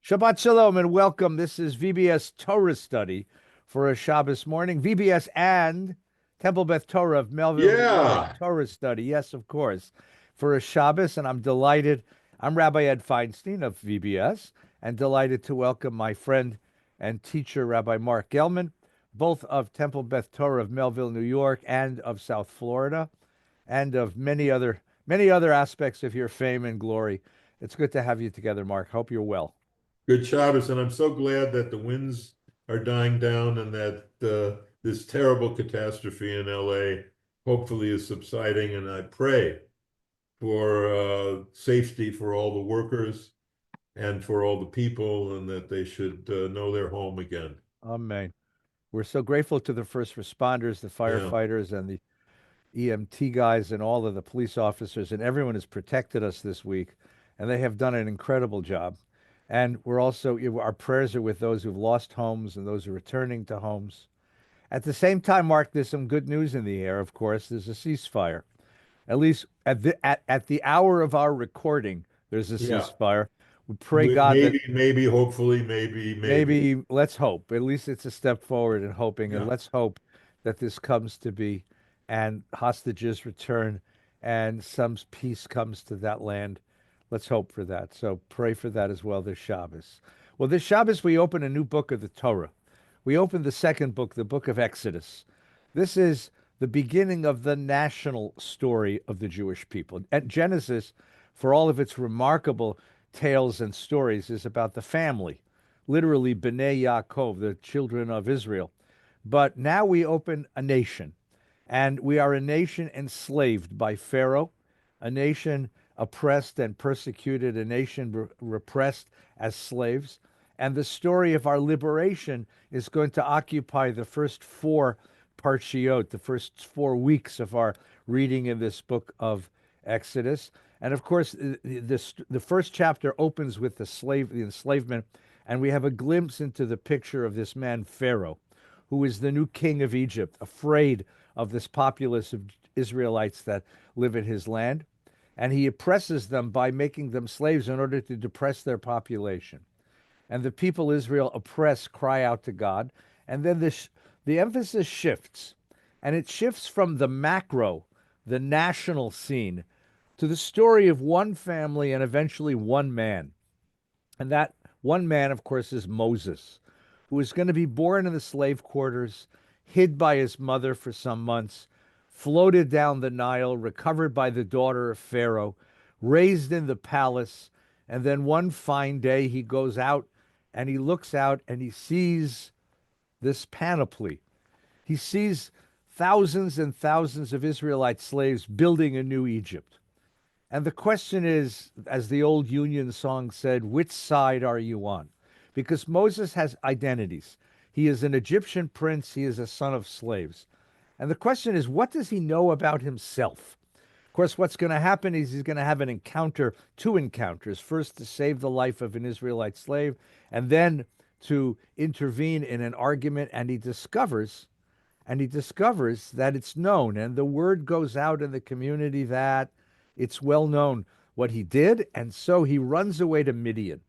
Shabbat Shalom and welcome. This is VBS Torah study for a Shabbos morning. VBS and Temple Beth Torah of Melville, New York. Yeah, Torah study, yes, of course, for a Shabbos. And I'm delighted. I'm Rabbi Ed Feinstein of VBS and delighted to welcome my friend and teacher, Rabbi Mark Gelman, both of Temple Beth Torah of Melville, New York, and of South Florida, and of many other aspects of your fame and glory. It's good to have you together, Mark. Hope you're well. good Shabbos, and I'm so glad that the winds are dying down and that this terrible catastrophe in LA hopefully is subsiding. And I pray for safety for all the workers and for all the people, and that they should know their home again. Amen. We're so grateful to the first responders, the Yeah, firefighters, and the EMT guys, and all of the police officers, and everyone has protected us this week, and they have done an incredible job. And we're also, our prayers are with those who've lost homes and those who are returning to homes. At the same time, Mark, there's some good news in the air, of course. There's a ceasefire. At least at the hour of our recording, there's a yeah. ceasefire. We pray God that Maybe, hopefully, maybe. maybe let's hope. At least it's a step forward in hoping, and Yeah. let's hope that this comes to be and hostages return and some peace comes to that land. Let's hope for that. So pray for that as well this Shabbos. Well, this Shabbos we open a new book of the Torah. We open the second book, the book of Exodus. This is the beginning of the national story of the Jewish people. At Genesis, for all of its remarkable tales and stories, is about the family, literally Bnei Yaakov, the children of Israel. But now we open a nation, and we are a nation enslaved by Pharaoh, a nation oppressed and persecuted, a nation repressed as slaves. And the story of our liberation is going to occupy the first four parshiot, the first 4 weeks of our reading in this book of Exodus. And of course, the first chapter opens with the enslavement, and we have a glimpse into the picture of this man Pharaoh, who is the new king of Egypt, afraid of this populace of Israelites that live in his land, and he oppresses them by making them slaves in order to depress their population. And the people Israel oppressed cry out to God, and then the emphasis shifts, and it shifts from the macro, the national scene, to the story of one family and eventually one man. And that one man, of course, is Moses, who is going to be born in the slave quarters, hid by his mother for some months, floated down the Nile, recovered by the daughter of Pharaoh, raised in the palace. And then one fine day, he goes out and he looks out and he sees this panoply. He sees thousands and thousands of Israelite slaves building a new Egypt. And the question is, as the old Union song said, which side are you on? Because Moses has identities. He is an Egyptian prince, he is a son of slaves. And the question is, what does he know about himself? Of course, what's going to happen is he's going to have an encounter, two encounters. First, to save the life of an Israelite slave, and then to intervene in an argument. And he discovers that it's known, and the word goes out in the community that it's well known what he did, and so he runs away to Midian.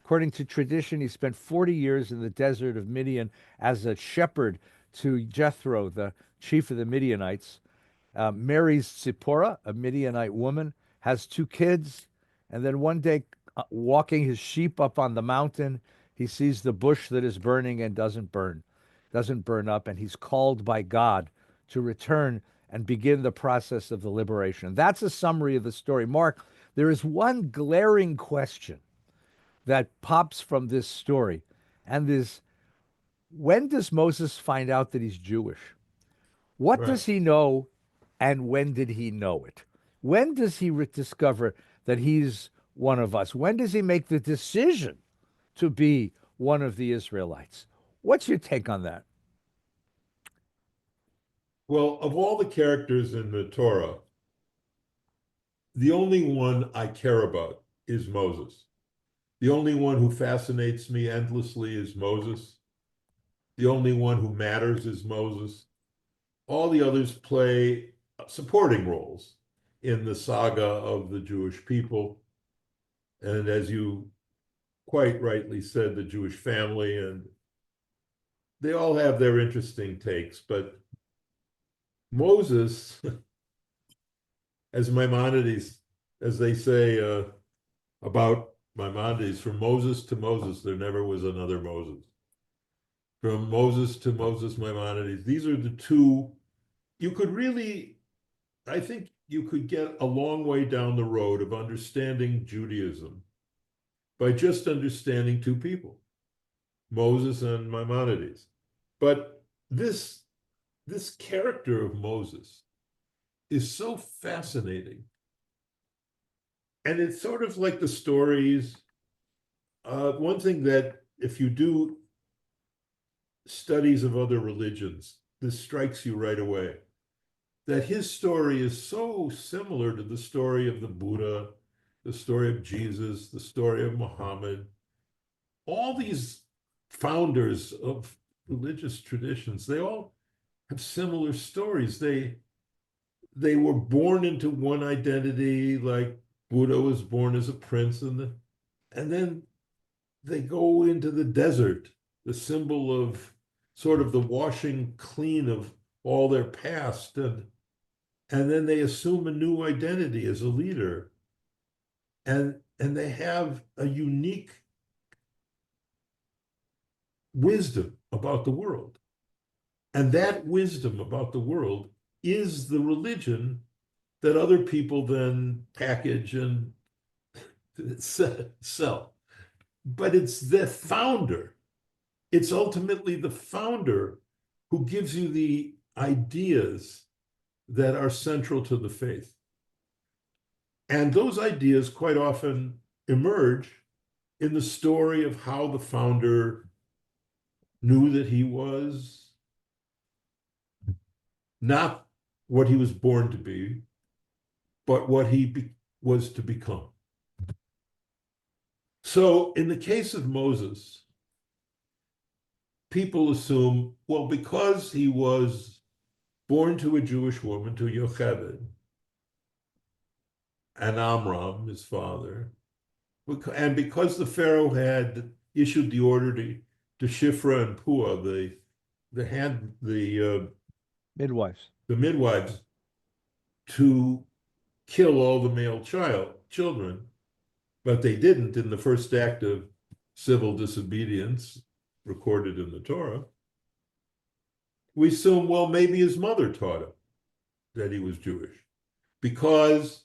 According to tradition, he spent 40 years in the desert of Midian as a shepherd to Jethro, the chief of the Midianites. Marries Zipporah, a Midianite woman, has two kids, and then one day, walking his sheep up on the mountain, he sees the bush that is burning and doesn't burn up, and he's called by God to return and begin the process of the liberation. That's a summary of the story. Mark, there is one glaring question that pops from this story, and is, when does Moses find out that he's Jewish? What Right. does he know, and when did he know it? When does he discover that he's one of us? When does he make the decision to be one of the Israelites? What's your take on that? Well, of all the characters in the Torah, the only one I care about is Moses. The only one who fascinates me endlessly is Moses. The only one who matters is Moses. All the others play supporting roles in the saga of the Jewish people. And as you quite rightly said, the Jewish family, and they all have their interesting takes. But Moses, as Maimonides, as they say about Maimonides, from Moses to Moses, there never was another Moses. From Moses to Moses, Maimonides, these are the two. You could really, I think you could get a long way down the road of understanding Judaism by just understanding two people, Moses and Maimonides. But this character of Moses is so fascinating. And it's sort of like the stories. One thing that if you do studies of other religions, this strikes you right away, that his story is so similar to the story of the Buddha, the story of Jesus, the story of Muhammad. All these founders of religious traditions, they all have similar stories. They were born into one identity, like Buddha was born as a prince, and then they go into the desert, the symbol of sort of the washing clean of all their past, and then they assume a new identity as a leader, and they have a unique wisdom about the world. And that wisdom about the world is the religion that other people then package and sell. But it's the founder. It's ultimately the founder who gives you the ideas that are central to the faith. And those ideas quite often emerge in the story of how the founder knew that he was not what he was born to be, but what he was to become. So in the case of Moses, people assume, well, because he was born to a Jewish woman, to Yocheved, and Amram, his father, and because the Pharaoh had issued the order to Shifra and Pua, Midwives. the midwives, to kill all the male children, but they didn't in the first act of civil disobedience recorded in the Torah. We assume, well, maybe his mother taught him that he was Jewish, because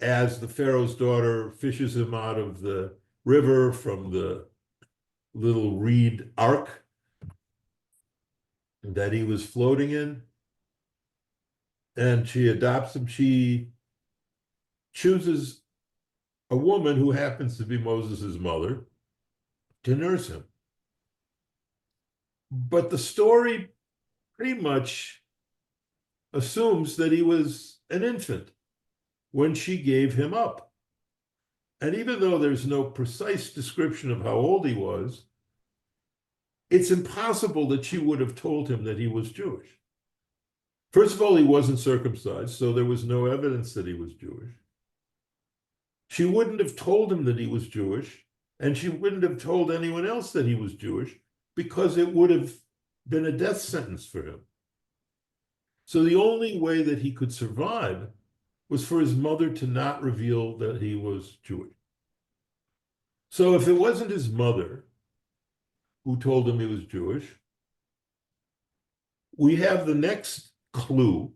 as the Pharaoh's daughter fishes him out of the river from the little reed ark that he was floating in, and she adopts him, she chooses a woman who happens to be Moses' mother to nurse him. But the story pretty much assumes that he was an infant when she gave him up. And even though there's no precise description of how old he was, it's impossible that she would have told him that he was Jewish. First of all, he wasn't circumcised, so there was no evidence that he was Jewish. She wouldn't have told him that he was Jewish, and she wouldn't have told anyone else that he was Jewish, because it would have been a death sentence for him. So the only way that he could survive was for his mother to not reveal that he was Jewish. So if it wasn't his mother who told him he was Jewish, we have the next clue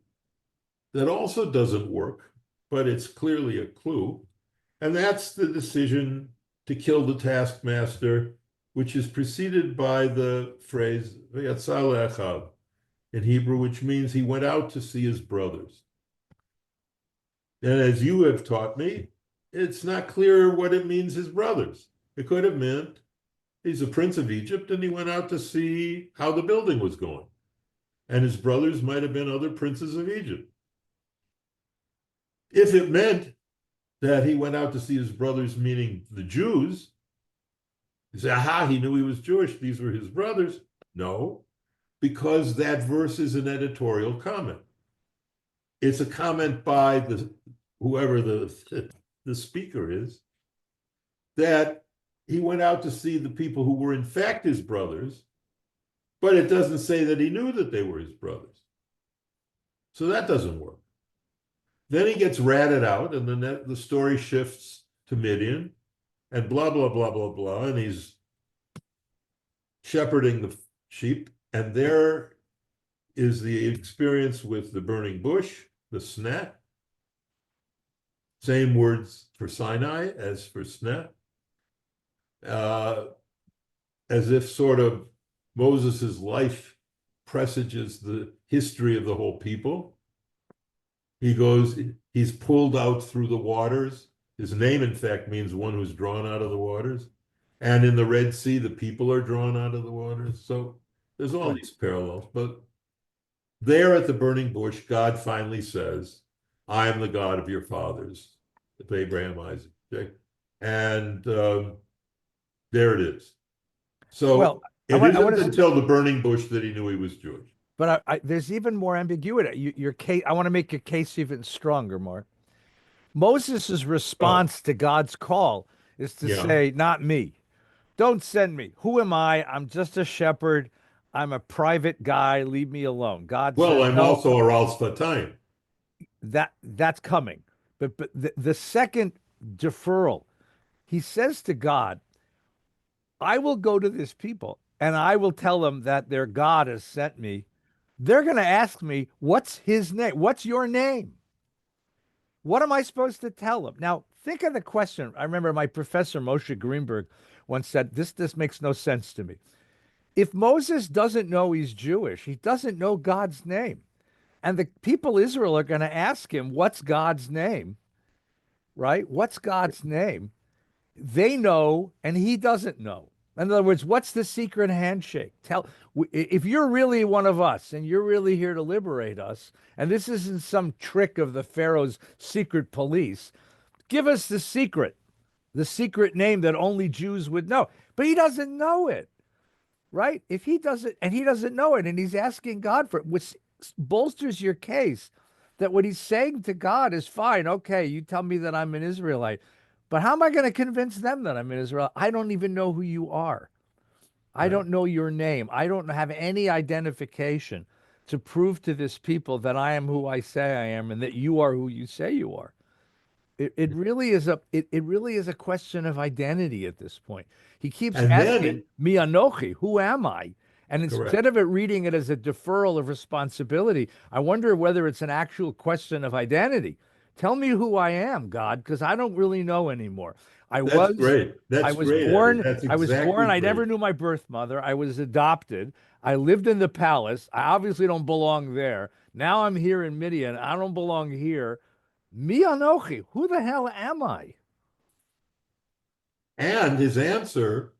that also doesn't work, but it's clearly a clue, and that's the decision to kill the taskmaster, which is preceded by the phrase "V'yatza le'achav" in Hebrew, which means he went out to see his brothers. And as you have taught me, it's not clear what it means, his brothers. It could have meant he's a prince of Egypt and he went out to see how the building was going. And his brothers might have been other princes of Egypt. If it meant that he went out to see his brothers, meaning the Jews, you say, aha, he knew he was Jewish, these were his brothers. No, because that verse is an editorial comment. It's a comment by whoever the speaker is, that he went out to see the people who were in fact his brothers, but it doesn't say that he knew that they were his brothers. So that doesn't work. Then he gets ratted out, and then the story shifts to Midian, and blah, blah, blah, blah, blah, and he's shepherding the sheep, and there is the experience with the burning bush, the sneh. Same words for Sinai as for sneh. As if sort of Moses's life presages the history of the whole people. He's pulled out through the waters. His name, in fact, means one who's drawn out of the waters. And in the Red Sea, the people are drawn out of the waters. So there's all these parallels. But there at the burning bush, God finally says, I am the God of your fathers, of Abraham, Isaac, Jacob. And there it is. So Well, it isn't until the burning bush that he knew he was Jewish. But there's even more ambiguity. Your case, I want to make your case even stronger, Mark. Moses' response to God's call is to say, not me. Don't send me. Who am I? I'm just a shepherd. I'm a private guy. Leave me alone. God Well, says, I'm no, also a Ralsfatayim. that's coming. But the second deferral, he says to God, I will go to this people and I will tell them that their God has sent me. They're going to ask me, what's his name? What's your name? What am I supposed to tell them? Now, think of the question. I remember my professor, Moshe Greenberg, once said, this makes no sense to me. If Moses doesn't know he's Jewish, he doesn't know God's name. And the people Israel are going to ask him, what's God's name? Right? What's God's name? They know, and he doesn't know. In other words, what's the secret handshake? If you're really one of us and you're really here to liberate us, and this isn't some trick of the Pharaoh's secret police, give us the secret name that only Jews would know. But he doesn't know it, right? If he doesn't, and he doesn't know it, and he's asking God for it, which bolsters your case that what he's saying to God is fine. Okay, you tell me that I'm an Israelite. But how am I going to convince them that I'm in Israel? I don't even know who you are. I don't know your name. I don't have any identification to prove to this people that I am who I say I am and that you are who you say you are. It really is a question of identity at this point. He keeps And asking then, mi anochi, who am I? And correct. instead of it reading it as a deferral of responsibility, I wonder whether it's an actual question of identity. Tell me who I am, God, because I don't really know anymore. I That's was great. I That's was great, Eddie. born That's I was born exactly I great. never knew my birth mother. I was adopted. I lived in the palace. I obviously don't belong there. Now I'm here in Midian. I don't belong here. Mi anochi, who the hell am I? And his answer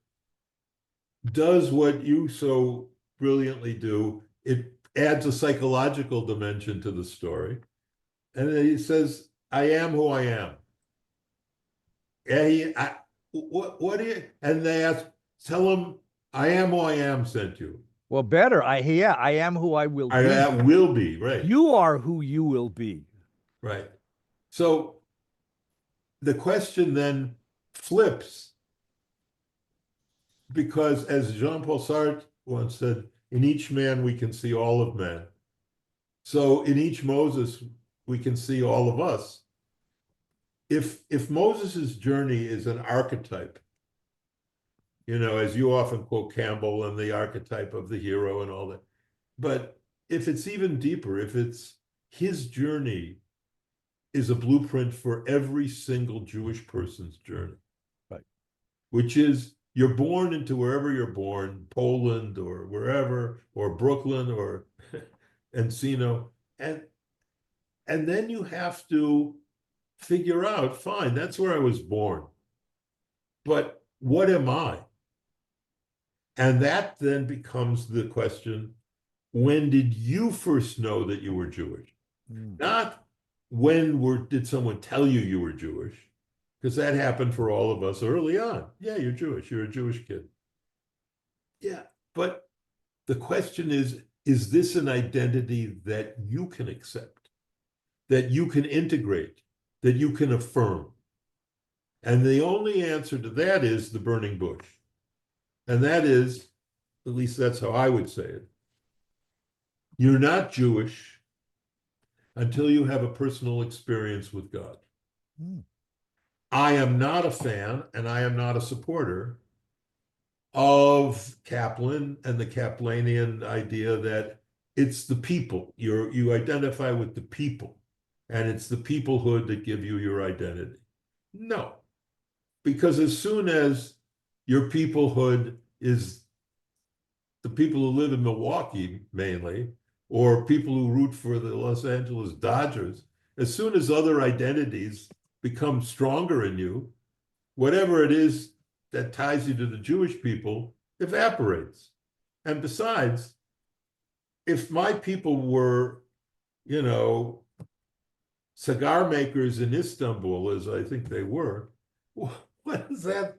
does what you so brilliantly do. It adds a psychological dimension to the story. And then he says, I am who I am. And what do you, and they ask, tell him, I am who I am sent you. Well, better. I am who I will be. That will be, right, You are who you will be. right. So the question then flips because as Jean-Paul Sartre once said, in each man we can see all of men. So in each Moses we can see all of us. If Moses's journey is an archetype, as you often quote Campbell and the archetype of the hero and all that, but if it's even deeper, if it's his journey is a blueprint for every single Jewish person's journey, Right. which is you're born into wherever you're born, Poland or wherever, or Brooklyn or Encino, and then you have to figure out, fine, that's where I was born, but what am I? And that then becomes the question, when did you first know that you were Jewish? Not did someone tell you you were Jewish? Because that happened for all of us early on. Yeah, you're Jewish. You're a Jewish kid. Yeah, but the question is this an identity that you can accept, that you can integrate, that you can affirm? And the only answer to that is the burning bush. And that is, at least that's how I would say it. You're not Jewish until you have a personal experience with God. Mm. I am not a fan and I am not a supporter of Kaplan and the Kaplanian idea that it's the people. You identify with the people, and it's the peoplehood that give you your identity. No, because as soon as your peoplehood is the people who live in Milwaukee mainly, or people who root for the Los Angeles Dodgers, as soon as other identities become stronger in you, whatever it is that ties you to the Jewish people evaporates. And besides, if my people were, you know, cigar makers in Istanbul, as I think they were, what does that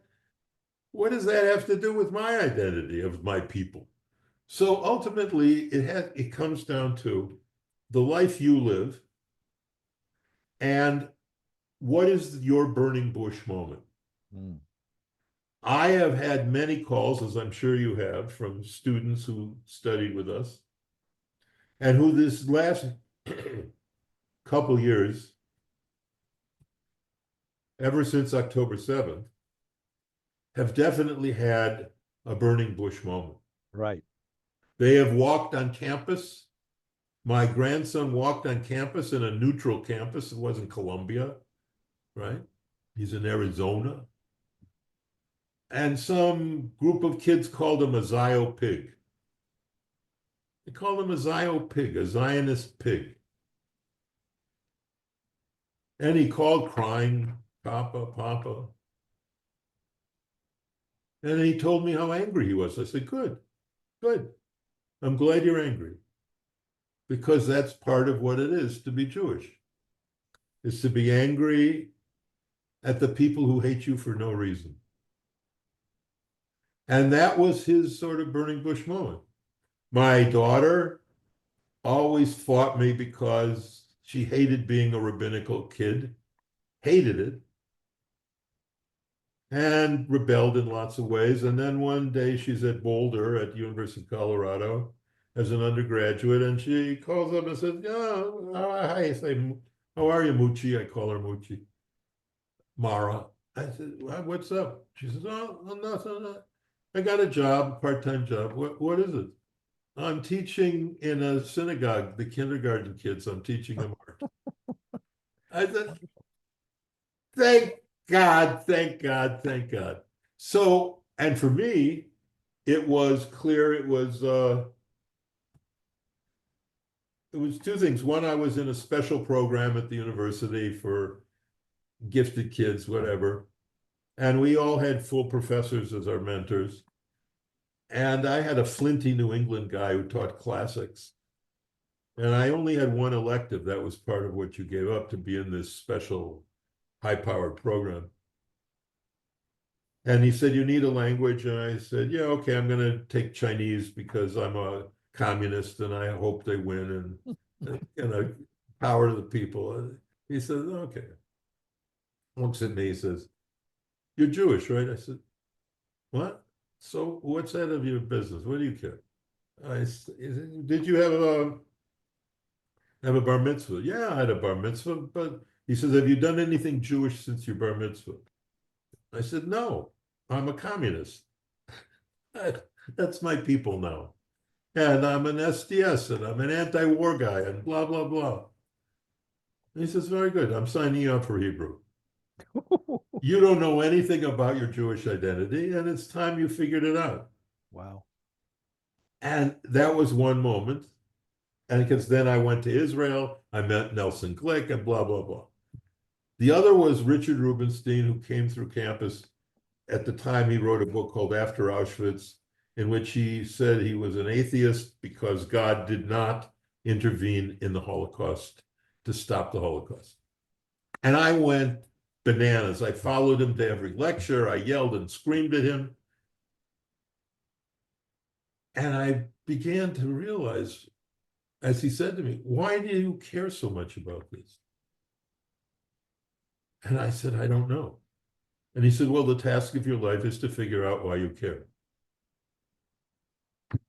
have to do with my identity of my people? So ultimately, it comes down to the life you live and what is your burning bush moment. Mm. I have had many calls, as I'm sure you have, from students who studied with us and who this last couple years, ever since October 7th, have definitely had a burning bush moment. Right. They have walked on campus. My grandson walked on campus in a neutral campus. It wasn't Columbia, right? He's in Arizona. And some group of kids called him a Zio pig. They called him a Zio pig, a Zionist pig. And he called crying, Papa, Papa. And he told me how angry he was. I said, good, good. I'm glad you're angry. Because that's part of what it is to be Jewish, is to be angry at the people who hate you for no reason. And that was his sort of burning bush moment. My daughter always fought me because she hated being a rabbinical kid, hated it, and rebelled in lots of ways. And then one day she's at Boulder at University of Colorado as an undergraduate, and she calls up and says, "Oh, hi." I say, "How are you, Moochie?" I call her Moochie. Mara. I said, "What's up?" She says, "Oh, nothing. I got a job, part-time job. What is it?" "I'm teaching in a synagogue, the kindergarten kids. I'm teaching them art." I said, thank God, thank God, thank God. So, and for me, it was clear it was two things. One, I was in a special program at the university for gifted kids, whatever. And we all had full professors as our mentors. And I had a flinty New England guy who taught classics. And I only had one elective. That was part of what you gave up to be in this special high-powered program. And he said, "You need a language." And I said, "Yeah, okay, I'm going to take Chinese because I'm a communist and I hope they win and power to the people." And he said, "Okay." Looks at me, he says, "You're Jewish, right?" I said, "What? So what's that of your business? What do you care?" He said, "Did you have a bar mitzvah?" "Yeah, I had a bar mitzvah." But he says, "Have you done anything Jewish since your bar mitzvah?" I said, "No, I'm a communist. That's my people now. And I'm an SDS and I'm an anti-war guy and blah, blah, blah." And he says, "Very good. I'm signing you up for Hebrew. You don't know anything about your Jewish identity, and it's time you figured it out." Wow. And that was one moment. And because then I went to Israel, I met Nelson Glick and blah, blah, blah. The other was Richard Rubenstein, who came through campus. At the time, he wrote a book called After Auschwitz, in which he said he was an atheist because God did not intervene in the Holocaust to stop the Holocaust. And I went bananas. I followed him to every lecture. I yelled and screamed at him. And I began to realize, as he said to me, "Why do you care so much about this?" And I said, "I don't know." And he said, well, the task of your life is to figure out why you care.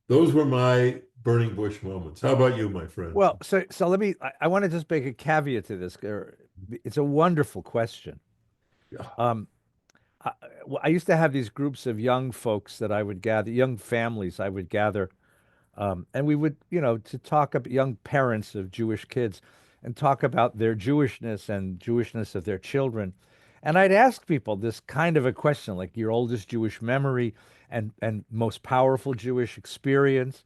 Those were my burning bush moments. How about you, my friend? Well, so let me. I want to just make a caveat to this. It's a wonderful question. Yeah. Um, I, I used to have these groups of young folks that I would gather, young families I would gather, and we would, to talk about young parents of Jewish kids and talk about their Jewishness and Jewishness of their children. And I'd ask people this kind of a question, like your oldest Jewish memory and most powerful Jewish experience.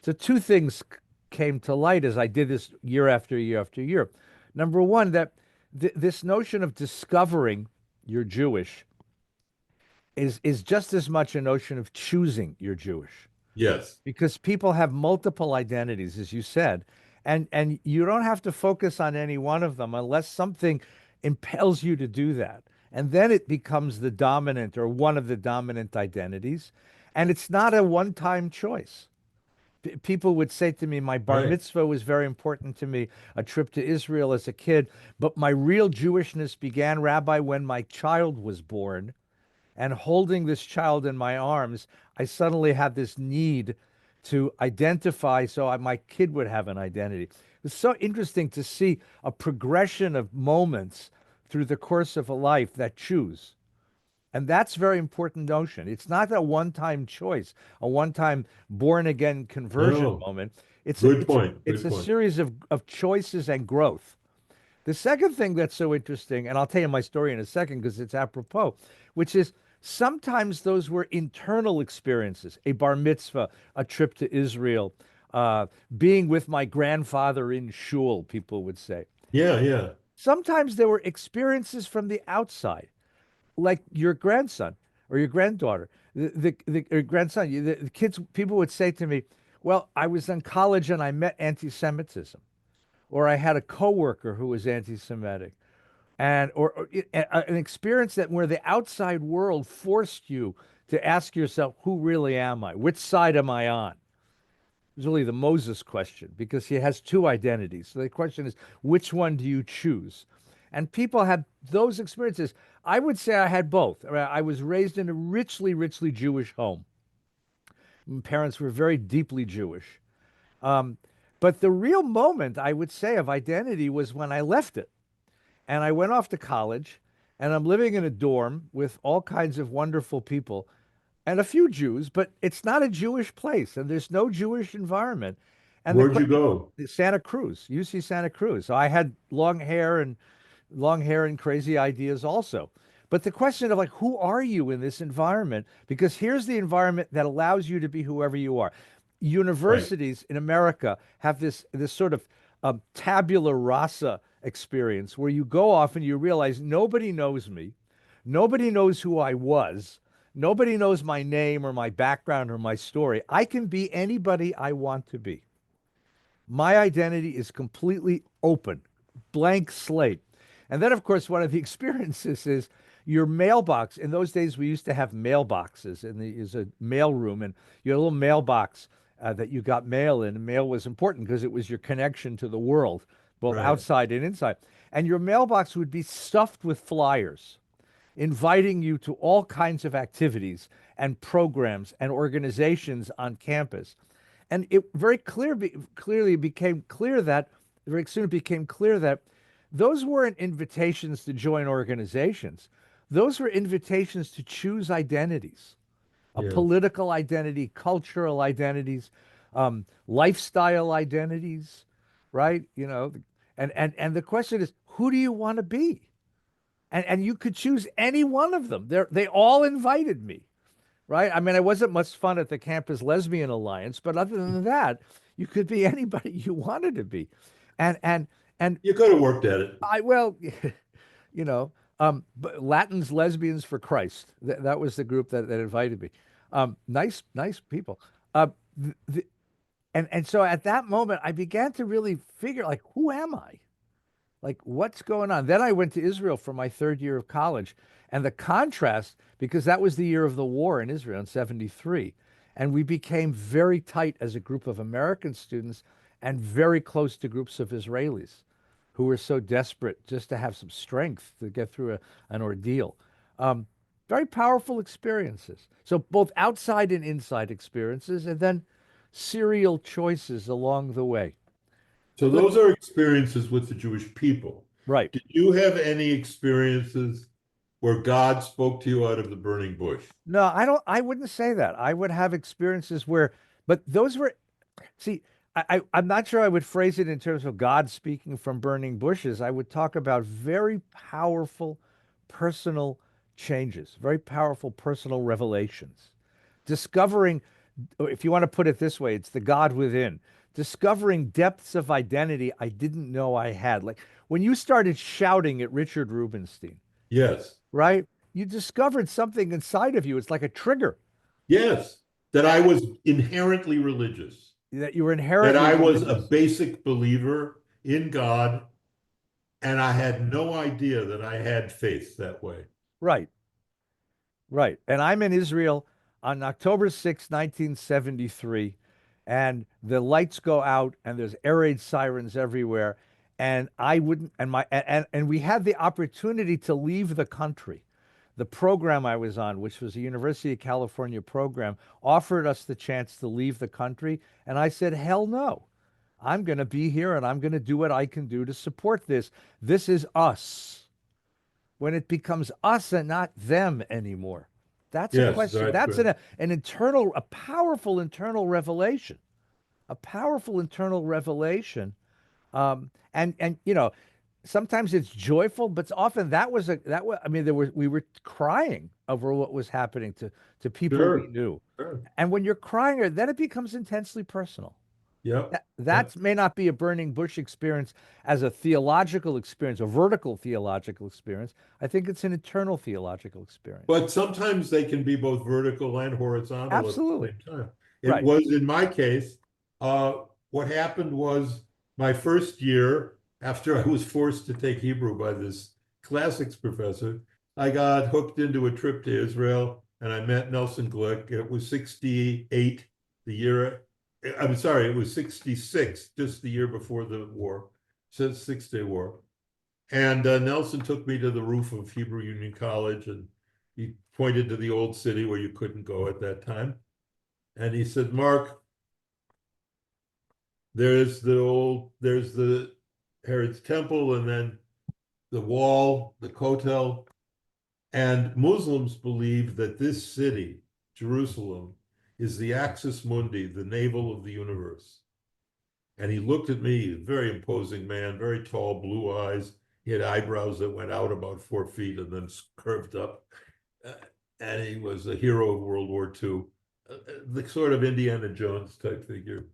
So two things came to light as I did this year after year after year. Number one, that this notion of discovering you're Jewish is just as much a notion of choosing you're Jewish Yes. because people have multiple identities, as you said, and you don't have to focus on any one of them unless something impels you to do that. And then it becomes the dominant or one of the dominant identities. And it's not a one-time choice. People would say to me, my bar Right. mitzvah was very important to me, a trip to Israel as a kid, but my real Jewishness began, Rabbi, when my child was born. And holding this child in my arms, I suddenly had this need to identify so my kid would have an identity. It's so interesting to see a progression of moments through the course of a life that choose. And that's a very important notion. It's not a one-time choice, a one-time born again conversion No. moment. It's a Good it's a point. it's Good a point. series of choices and growth. The second thing that's so interesting, and I'll tell you my story in a second because it's apropos, which is sometimes those were internal experiences, a bar mitzvah, a trip to Israel, uh, being with my grandfather in shul, people would say. Yeah, yeah. Sometimes there were experiences from the outside, like your grandson or your granddaughter, or grandson. The kids, people would say to me, well, I was in college and I met anti-Semitism, or I had a coworker who was anti-Semitic, and an experience that where the outside world forced you to ask yourself, who really am I? Which side am I on? It's really the Moses question because he has two identities. So the question is, which one do you choose? And people have those experiences. I would say I had both. I was raised in a richly, richly Jewish home. My parents were very deeply Jewish. Um, but the real moment, I would say, of identity was when I left it. And I went off to college, and I'm living in a dorm with all kinds of wonderful people and a few Jews, but it's not a Jewish place, and there's no Jewish environment. And the Where'd you question, go? Santa Cruz, UC Santa Cruz. So I had long hair and crazy ideas also. But the question of like, who are you in this environment? Because here's the environment that allows you to be whoever you are. Right. Universities in America have this sort of tabula rasa experience where you go off and you realize nobody knows me, nobody knows who I was, nobody knows my name or my background or my story. I can be anybody I want to be. My identity is completely open, blank slate. And then, of course, one of the experiences is your mailbox. In those days, we used to have mailboxes, and there's a mail room, and you had a little mailbox that you got mail in. And mail was important because it was your connection to the world, both Right. outside and inside. And your mailbox would be stuffed with flyers inviting you to all kinds of activities and programs and organizations on campus. And it clearly became clear that very soon it became clear that those weren't invitations to join organizations. Those were invitations to choose identities, a Yeah. political identity, cultural identities, lifestyle identities, right? And the question is, who do you want to be? And you could choose any one of them. They all invited me, right? I mean, I wasn't much fun at the Campus Lesbian Alliance, but other than that, you could be anybody you wanted to be. And You could have worked at it. I well, you know, but Latins Lesbians for Christ. That was the group that invited me. Nice people. Uh, th th and so at that moment, I began to really figure like, who am I? Like, what's going on? Then I went to Israel for my third year of college. And the contrast, because that was the year of the war in Israel in 73. And we became very tight as a group of American students and very close to groups of Israelis who were so desperate just to have some strength to get through an ordeal. Very powerful experiences. So both outside and inside experiences, and then serial choices along the way. So Good. those are experiences with the Jewish people. Right. Did you have any experiences where God spoke to you out of the burning bush? No, I don't, I wouldn't say that. I would have experiences where, but those were, see, I'm not sure I would phrase it in terms of God speaking from burning bushes. I would talk about very powerful personal changes, very powerful personal revelations. Discovering, if you want to put it this way, it's the God within. Discovering depths of identity I didn't know I had. Like when you started shouting at Richard Rubinstein, Yes. right? You discovered something inside of you. It's like a trigger Yes. That I was inherently religious, that you were that inherently I was a religious. basic believer in God, and I had no idea that I had faith that way. Right, right. And I'm in Israel on October 6, 1973, and the lights go out and there's air raid sirens everywhere. And I wouldn't, and we had the opportunity to leave the country. The program I was on, which was a University of California program, offered us the chance to leave the country. And I said, hell no. I'm going to be here and I'm going to do what I can do to support this. This is us. When it becomes us and not them anymore. That's a Yes, question. that's That's right. an internal, a powerful internal revelation, a powerful internal revelation. And sometimes it's joyful, but often that was. I mean, we were crying over what was happening to people we Sure. knew, Sure. and when you're crying, then it becomes intensely personal. Yep. That Yep. may not be a burning bush experience as a theological experience, a vertical theological experience. I think it's an internal theological experience. But sometimes they can be both vertical and horizontal at the Absolutely. same time. It Right. was in my case, what happened was my first year, after I was forced to take Hebrew by this classics professor, I got hooked into a trip to Israel and I met Nelson Glick. It was 68, the year, I'm sorry, it was 66, just the year before the war, since Six-Day War. And Nelson took me to the roof of Hebrew Union College and he pointed to the old city where you couldn't go at that time. And he said, Mark, there's the Herod's Temple and then the wall, the Kotel. And Muslims believe that this city, Jerusalem, is the axis mundi, the navel of the universe. And he looked at me, a very imposing man, very tall, blue eyes. He had eyebrows that went out about 4 feet and then curved up. Uh, and he was a hero of World War II, the sort of Indiana Jones type figure.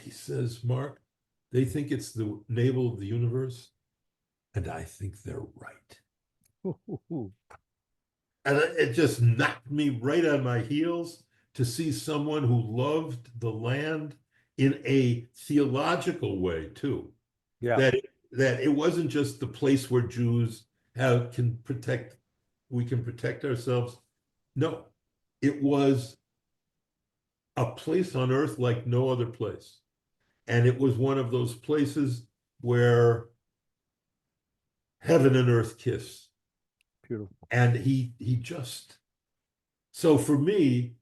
He says, Mark, they think it's the navel of the universe, and I think they're right. And it just knocked me right on my heels to see someone who loved the land in a theological way too. Yeah. That that it wasn't just the place where Jews can protect, we can protect ourselves. No, it was a place on earth like no other place. And it was one of those places where heaven and earth kiss. Beautiful. And he just, so for me,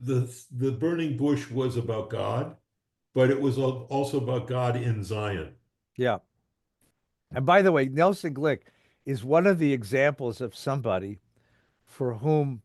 the burning bush was about God, but it was also about God in Zion. Yeah. And by the way, Nelson Glick is one of the examples of somebody for whom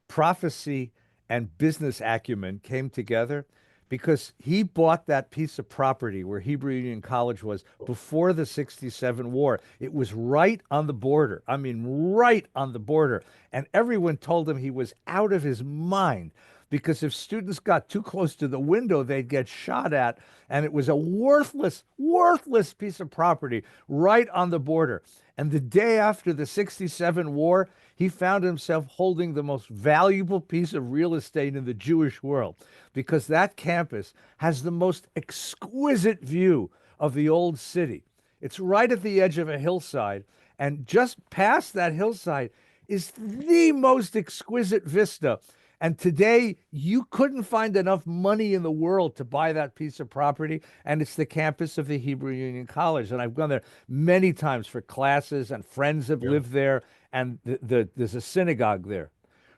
prophecy and business acumen came together because he bought that piece of property where Hebrew Union College was before the 67 war. It was right on the border. I mean, right on the border. And everyone told him he was out of his mind because if students got too close to the window, they'd get shot at. And it was a worthless, worthless piece of property right on the border. And the day after the 67 war, he found himself holding the most valuable piece of real estate in the Jewish world because that campus has the most exquisite view of the old city. It's right at the edge of a hillside, and just past that hillside is the most exquisite vista. And today, you couldn't find enough money in the world to buy that piece of property. And it's the campus of the Hebrew Union College. And I've gone there many times for classes, and friends have Yeah. lived there. And there's a synagogue there,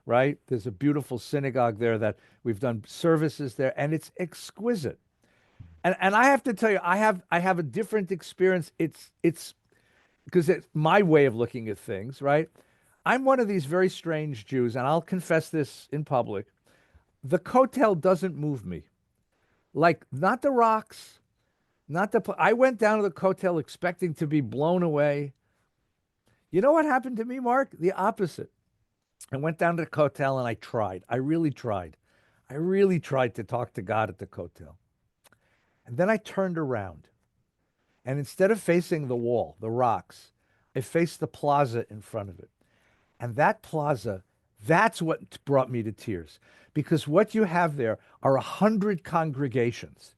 right? There's a beautiful synagogue there that we've done services there, and it's exquisite. And I have to tell you, I have a different experience. It's because it's my way of looking at things, right? I'm one of these very strange Jews, and I'll confess this in public. The Kotel doesn't move me. Like, not the rocks, not the. I went down to the Kotel expecting to be blown away. You know what happened to me, Mark? The opposite. I went down to the Kotel and I tried. I really tried. I really tried to talk to God at the Kotel. And then I turned around. And instead of facing the wall, the rocks, I faced the plaza in front of it. And that plaza, that's what brought me to tears. Because what you have there are 100 congregations.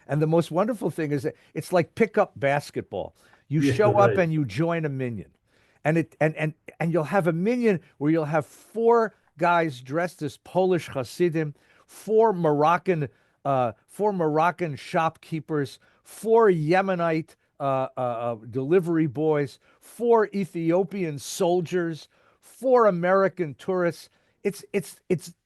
And the most wonderful thing is that it's like pickup basketball. You Yeah, show up right. and you join a minion. And you'll have a minion where you'll have four guys dressed as Polish Hasidim, four Moroccan shopkeepers, four Yemenite delivery boys, four Ethiopian soldiers, four American tourists. It's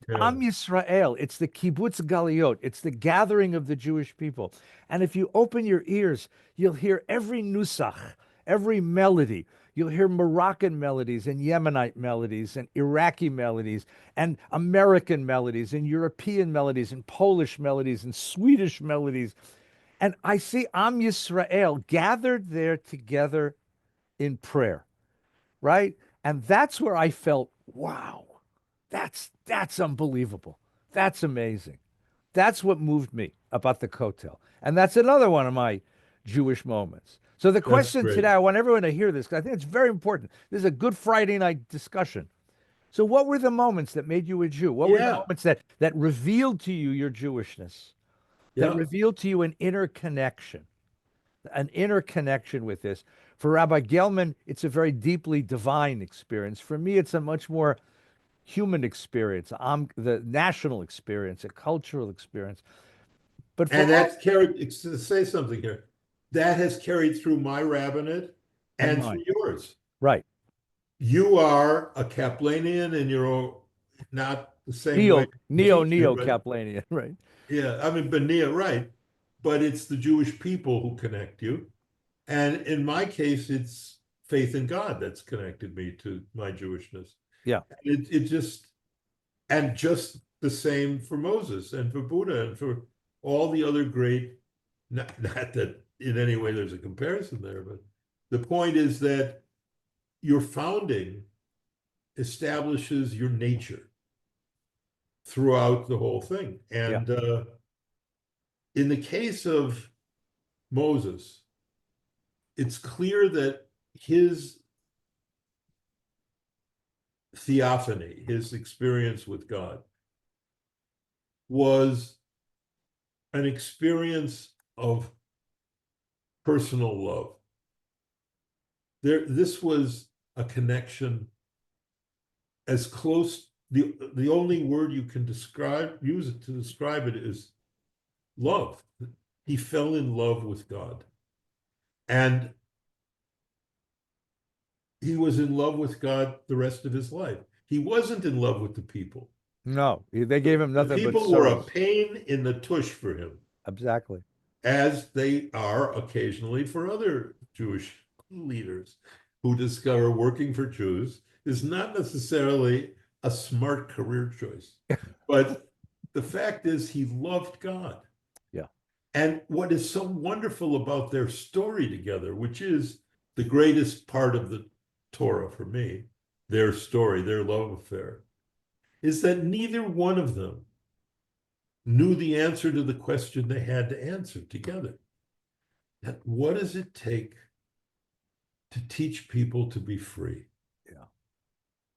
Yeah. Am Yisrael. It's the kibbutz galiot. It's the gathering of the Jewish people. And if you open your ears, you'll hear every nusach, every melody. You'll hear Moroccan melodies and Yemenite melodies and Iraqi melodies and American melodies and European melodies and Polish melodies and Swedish melodies. And I see Am Yisrael gathered there together in prayer, right? And that's where I felt, wow, that's unbelievable. That's amazing. That's what moved me about the Kotel. And that's another one of my Jewish moments. So the That's question today, great. I want everyone to hear this because I think it's very important. This is a good Friday night discussion. So what were the moments that made you a Jew? What were the Yeah. moments that revealed to you your Jewishness, that Yeah. revealed to you an inner connection with this? For Rabbi Gelman, it's a very deeply divine experience. For me, it's a much more human experience, the national experience, a cultural experience. But for And all that's carried, to say something here, that has carried through my rabbinate and and through mine, yours. right? You are a Kaplanian and you're not the same way nature, Neo but Kaplanian, right? yeah, I mean, Benia, right. But it's the Jewish people who connect you. And in my case, it's faith in God that's connected me to my Jewishness. Yeah, It just, and just the same for Moses and for Buddha and for all the other great, not that in any way there's a comparison there, but the point is that your founding establishes your nature throughout the whole thing. yeah, And in the case of Moses, it's clear that his theophany, his experience with God, was an experience of personal love. This was a connection as close. The only word you can use it to describe it is love. He fell in love with God, and he was in love with God the rest of his life. He wasn't in love with the people. no, they gave him The nothing but people were a service. pain in the tush for him, Exactly. as they are occasionally for other Jewish leaders who discover working for Jews is not necessarily a smart career choice. But the fact is, he loved God. Yeah, And what is so wonderful about their story together, which is the greatest part of the Torah for me, their story, their love affair, is that neither one of them knew the answer to the question they had to answer together. That what does it take to teach people to be free? yeah,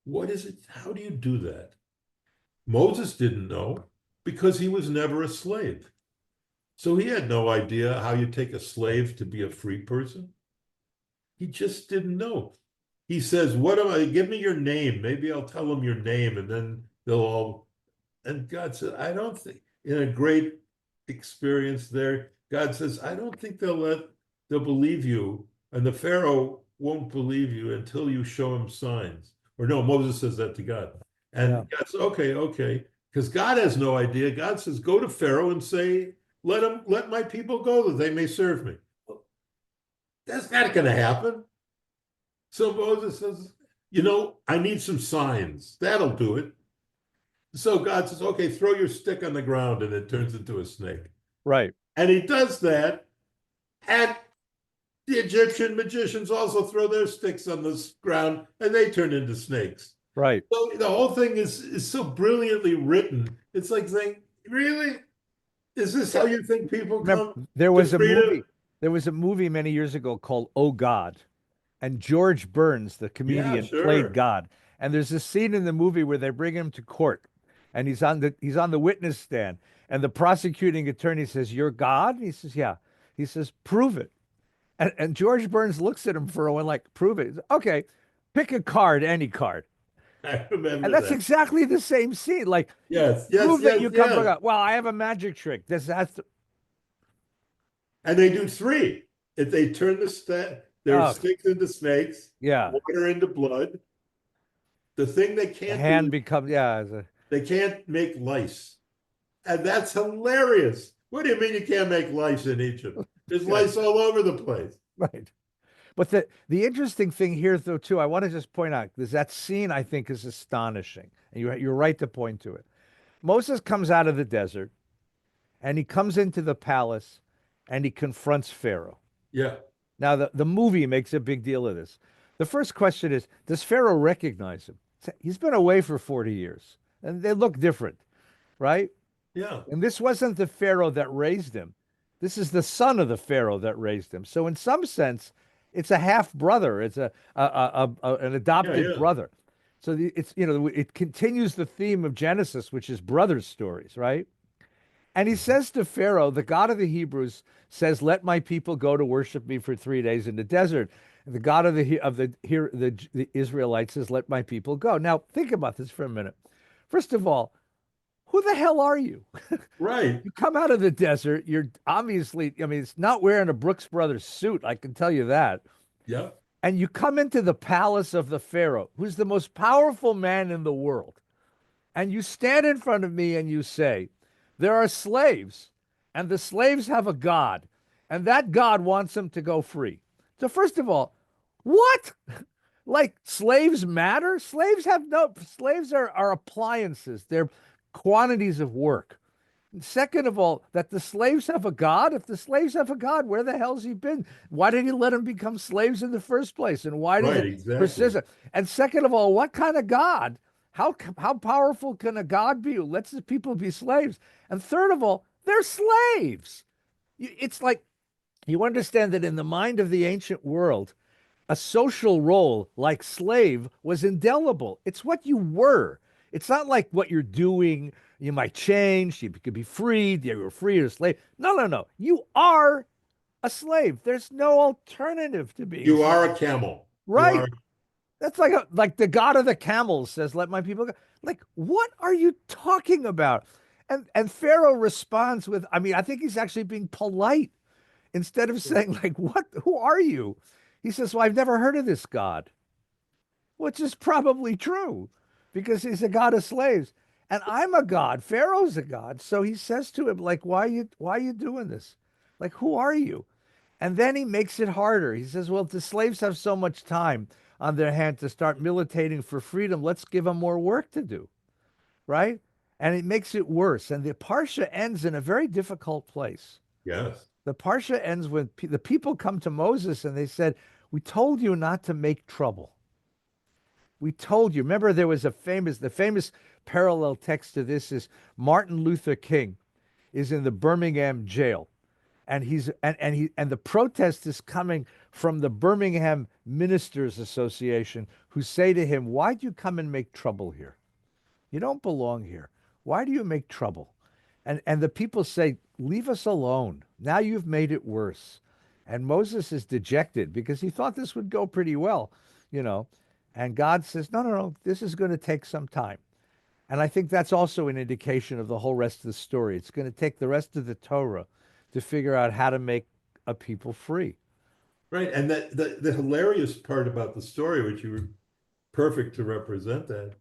What is it? How do you do that? Moses didn't know because he was never a slave. So he had no idea how you take a slave to be a free person. He just didn't know. He says, "What am I? Give me your name. Maybe I'll tell them your name, and then they'll all And God said, I don't think, in a great experience there, God says, I don't think they'll believe you. And the Pharaoh won't believe you until you show him signs. Or no, Moses says that to God. Yeah. And God says, okay, okay. Because God has no idea. God says, go to Pharaoh and say, let my people go that they may serve me. That's not going to happen. So Moses says, I need some signs. That'll do it. So God says, okay, throw your stick on the ground, and it turns into a snake. Right. And he does that. And the Egyptian magicians also throw their sticks on the ground, and they turn into snakes. Right. So the whole thing is so brilliantly written. It's like saying, really? Is this how you think people Remember, come there to was a freedom? movie. There was a movie many years ago called Oh God, and George Burns, the Yeah, comedian, played sure. God. And there's a scene in the movie where they bring him to court, and he's on the witness stand, and the prosecuting attorney says, "You're God?" And he says, "Yeah." He says, "Prove it." And George Burns looks at him for a while, like, "Prove it." He says, okay, pick a card, any card. I And remember that's that. exactly the same scene. Like, Yes, yes, prove that yes, you come from yes. God. Well, I have a magic trick. That's And they do three. If they turn their oh sticks into snakes, yeah. water into blood, the thing they The can't do hand is becomes yeah. they can't make lice. And that's hilarious. What do you mean you can't make lice in Egypt? There's Good. lice all over the place. Right. But the interesting thing here, though, too, I want to just point out is that scene I think is astonishing, and you're right to point to it. Moses comes out of the desert, and he comes into the palace, and he confronts Pharaoh. Yeah, Now, the movie makes a big deal of this. The first question is, does Pharaoh recognize him? He's been away for 40 years, and they look different, right? yeah, And this wasn't the Pharaoh that raised him. This is the son of the Pharaoh that raised him. So in some sense, it's a half brother. It's an yeah, adopted yeah. brother. So it's it continues the theme of Genesis, which is brother stories, right? And he Mhm. says to Pharaoh, the God of the Hebrews says, "Let my people go to worship me for 3 days in the desert." And the God of the Israelites says, "Let my people go." Now think about this for a minute. First of all, who the hell are you? Right. You come out of the desert, you're obviously, I mean, it's not wearing a Brooks Brothers suit, I can tell you that. Yeah, And you come into the palace of the Pharaoh, who's the most powerful man in the world. And you stand in front of me and you say, there are slaves, and the slaves have a God, and that God wants them to go free. So, first of all, what? Like slaves matter? Slaves are appliances, they're quantities of work. Second of all, that the slaves have a God. If the slaves have a God, where the hell's he been? Why did he let them become slaves in the first place? And why does right, it exactly. persist? And second of all, what kind of God? How powerful can a God be who lets the people be slaves? And third of all, they're slaves. It's like you understand that in the mind of the ancient world, a social role like slave was indelible. It's what you were. It's not like what you're doing. You might change. You could be freed. You were free or a slave. No, no, no. You are a slave. There's no alternative to being a You slave. are a camel. You are, Right. That's like the god of the camels says, "Let my people go." Like, what are you talking about? And Pharaoh responds with, I mean, I think he's actually being polite instead of saying like, "What? Who are you?" He says, "Well, I've never heard of this god." Which is probably true because he's a god of slaves. And I'm a god. Pharaoh's a god. So he says to him, like, why are you doing this? Like, who are you? And then he makes it harder. He says, well, if the slaves have so much time on their hand to start militating for freedom, let's give them more work to do. Right? And it makes it worse. And the Parsha ends in a very difficult place. yes, The Parsha ends when the people come to Moses and they said, we told you not to make trouble. We told you. Remember, there was the famous parallel text to this is Martin Luther King is in the Birmingham jail, and the protest is coming from the Birmingham Ministers Association, who say to him, "Why do you come and make trouble here? You don't belong here. Why do you make trouble?" And the people say, "Leave us alone. Now you've made it worse." And Moses is dejected because he thought this would go pretty well, you know. And God says, "No, no, no. This is going to take some time." And I think that's also an indication of the whole rest of the story. It's going to take the rest of the Torah to figure out how to make a people free. Right. And that the hilarious part about the story, which you were perfect to represent that,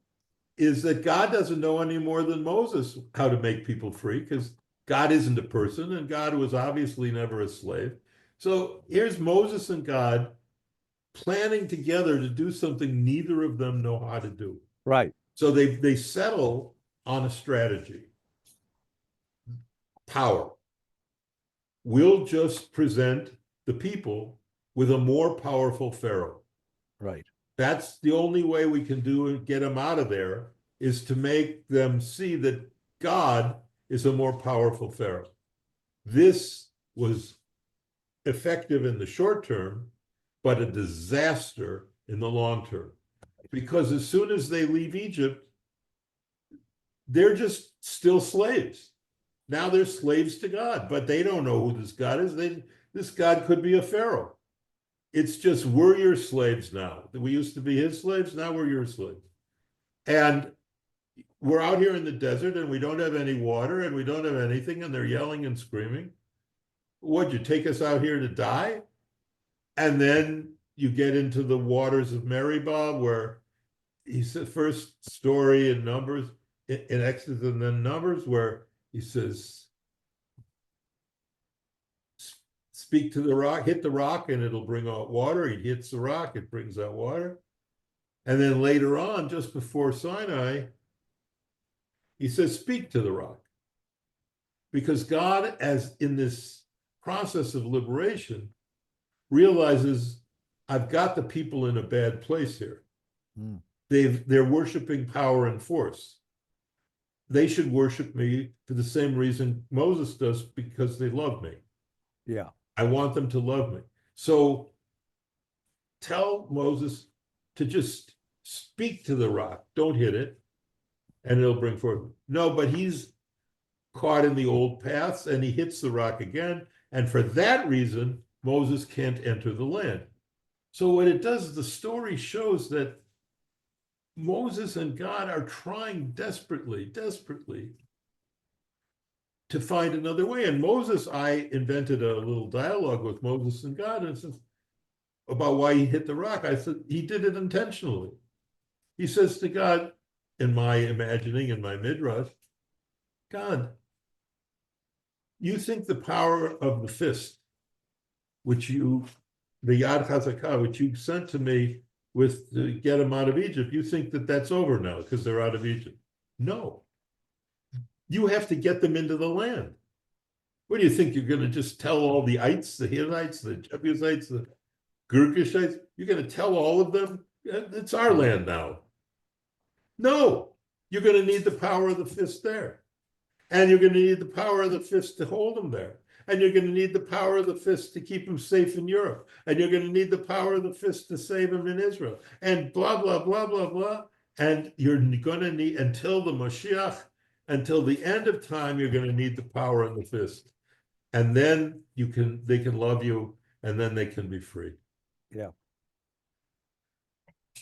is that God doesn't know any more than Moses how to make people free because God isn't a person and God was obviously never a slave. So here's Moses and God planning together to do something neither of them know how to do. Right, So they settle on a strategy. Power. We'll just present the people with a more powerful Pharaoh. right, That's the only way we can do it, get them out of there, is to make them see that God is a more powerful Pharaoh. This was effective in the short term, but a disaster in the long term. Because as soon as they leave Egypt, they're just still slaves. Now they're slaves to God, but they don't know who this God is. This God could be a Pharaoh. It's just we're your slaves now. We used to be his slaves. Now we're your slaves. And we're out here in the desert and we don't have any water and we don't have anything. And they're yelling and screaming. Would you take us out here to die? And then you get into the waters of Meribah, where he's the first story in Numbers, in Exodus and then Numbers, where he says, speak to the rock, hit the rock, and it'll bring out water. He hits the rock, it brings out water. And then later on, just before Sinai, he says, speak to the rock. Because God, as in this process of liberation, realizes I've got the people in a bad place here. mm, They're worshiping power and force. They should worship me for the same reason Moses does, because they love me. yeah, I want them to love me. So tell Moses to just speak to the rock. Don't hit it, and it'll bring forth. No, but he's caught in the old paths and he hits the rock again. And for that reason, Moses can't enter the land. So what it does is the story shows that Moses and God are trying desperately, desperately to find another way. And Moses, I invented a little dialogue with Moses and God, and says about why he hit the rock. I said he did it intentionally. He says to God, in my imagining, in my midrash, God, you think the power of the fist, which you, the Yad Chazakah, which you sent to me with to get them out of Egypt, you think that that's over now because they're out of Egypt. No, you have to get them into the land. What do you think? You're going to just tell all the ites, the Hittites, the Jebusites, the Girgashites, you're going to tell all of them, it's our land now. No, you're going to need the power of the fist there. And you're going to need the power of the fist to hold them there. And you're going to need the power of the fist to keep them safe in Europe. And you're going to need the power of the fist to save them in Israel. And blah, blah, blah, blah, blah. And you're going to need, until the Mashiach, until the end of time, you're going to need the power of the fist. And then they can love you, and then they can be free. yeah.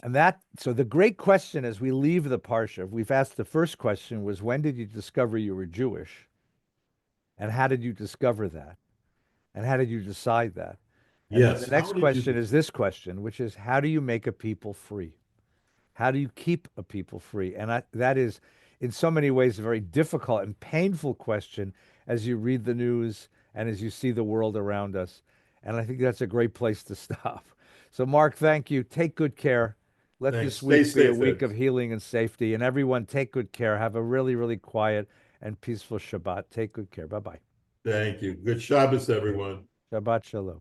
And so the great question as we leave the Parsha, we've asked the first question was, when did you discover you were Jewish? And how did you discover that? And how did you decide that? And then the Yes. How next did question you? is this question, which is, how do you make a people free? How do you keep a people free? And that is, in so many ways, a very difficult and painful question as you read the news and as you see the world around us. And I think that's a great place to stop. So, Mark, thank you. Take good care. Let Thanks. this Stay week be a safe, week Ed. of healing and safety. And everyone, take good care. Have a really, really quiet and peaceful Shabbat. Take good care. Bye bye. Thank you. Good Shabbos, everyone. Shabbat Shalom.